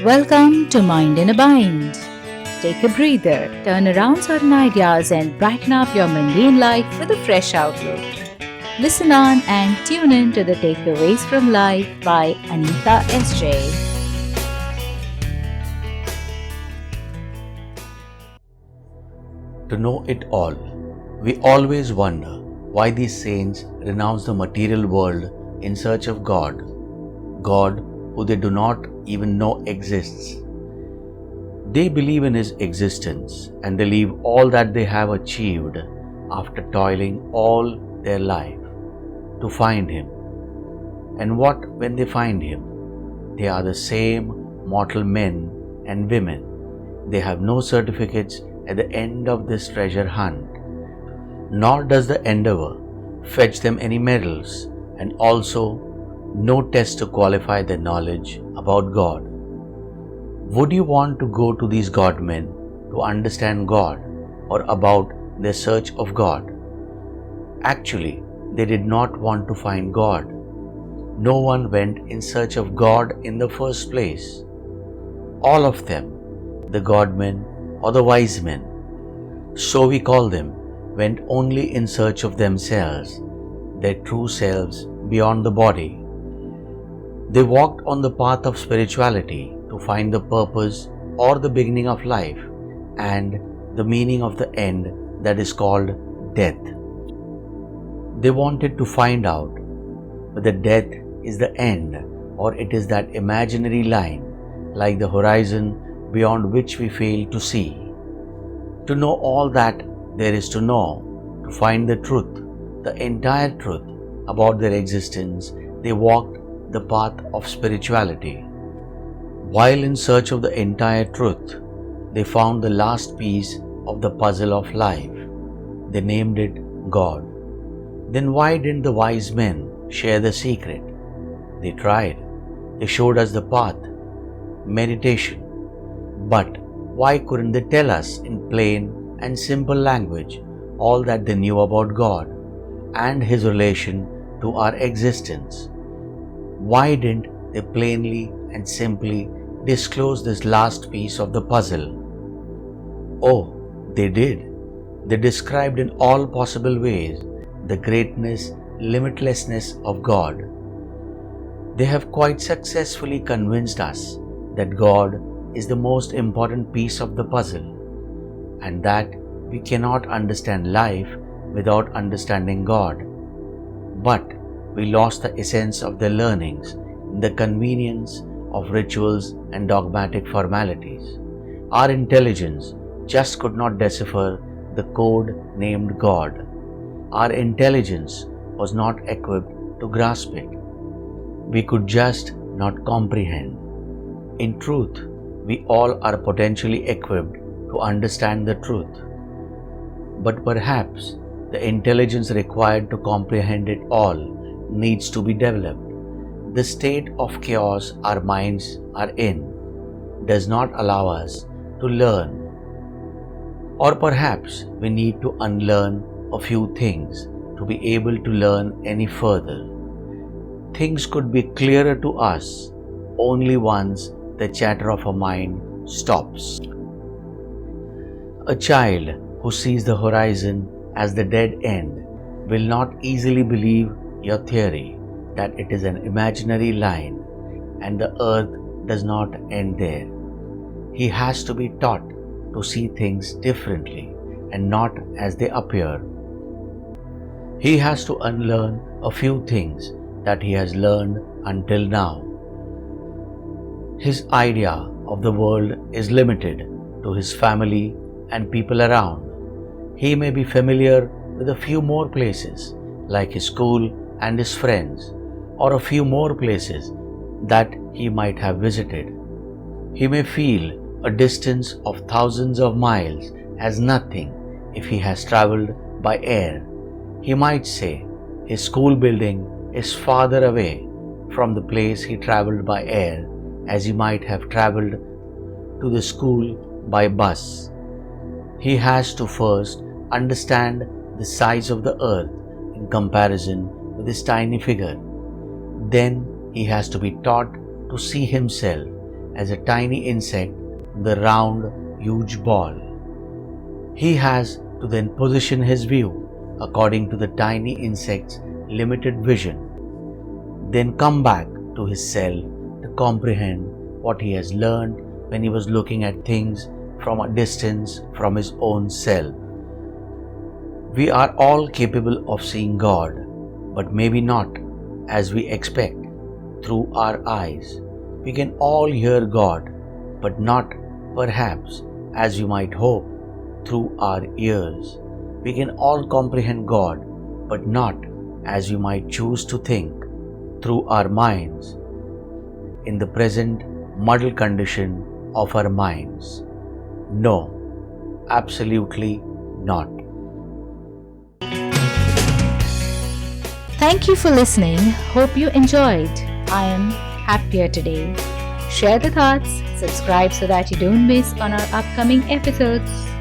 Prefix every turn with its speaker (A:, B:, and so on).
A: Welcome to Mind in a Bind. Take a breather, turn around certain ideas, and brighten up your mundane life with a fresh outlook. Listen on and tune in to the Takeaways from Life by Anita S.J.
B: To know it all, we always wonder why these saints renounce the material world in search of God who they do not even know exists. They believe in His existence and they leave all that they have achieved after toiling all their life to find Him. And what when they find Him? They are the same mortal men and women. They have no certificates at the end of this treasure hunt, nor does the endeavor fetch them any medals, and also no test to qualify their knowledge about God. Would you want to go to these God-men to understand God or about their search of God? Actually, they did not want to find God. No one went in search of God in the first place. All of them, the God-men or the wise men, so we call them, went only in search of themselves, their true selves beyond the body. They walked on the path of spirituality to find the purpose or the beginning of life and the meaning of the end that is called death. They wanted to find out whether death is the end or it is that imaginary line like the horizon beyond which we fail to see. To know all that there is to know, to find the truth, the entire truth about their existence, they walked the path of spirituality. While in search of the entire truth, they found the last piece of the puzzle of life. They named it God. Then why didn't the wise men share the secret? They tried. They showed us the path, meditation. But why couldn't they tell us in plain and simple language all that they knew about God and His relation to our existence? Why didn't they plainly and simply disclose this last piece of the puzzle? Oh, they did. They described in all possible ways the greatness, limitlessness of God. They have quite successfully convinced us that God is the most important piece of the puzzle, and that we cannot understand life without understanding God. But we lost the essence of their learnings in the convenience of rituals and dogmatic formalities. Our intelligence just could not decipher the code named God. Our intelligence was not equipped to grasp it. We could just not comprehend. In truth, we all are potentially equipped to understand the truth. But perhaps the intelligence required to comprehend it all needs to be developed. The state of chaos our minds are in does not allow us to learn. Or perhaps we need to unlearn a few things to be able to learn any further. Things could be clearer to us only once the chatter of our mind stops. A child who sees the horizon as the dead end will not easily believe your theory that it is an imaginary line and the earth does not end there. He has to be taught to see things differently and not as they appear. He has to unlearn a few things that he has learned until now. His idea of the world is limited to his family and people around. He may be familiar with a few more places, like his school and his friends, or a few more places that he might have visited. He may feel a distance of thousands of miles as nothing if he has traveled by air. He might say his school building is farther away from the place he traveled by air as he might have traveled to the school by bus. He has to first understand the size of the earth in comparison with his tiny figure. Then he has to be taught to see himself as a tiny insect in the round, huge ball. He has to then position his view according to the tiny insect's limited vision, then come back to his cell to comprehend what he has learned when he was looking at things from a distance from his own self. We are all capable of seeing God, but maybe not as we expect through our eyes. We can all hear God, but not perhaps as we might hope through our ears. We can all comprehend God, but not as we might choose to think through our minds in the present muddled condition of our minds. No, absolutely not.
A: Thank you for listening. Hope you enjoyed. I am happier today. Share the thoughts, subscribe so that you don't miss on our upcoming episodes.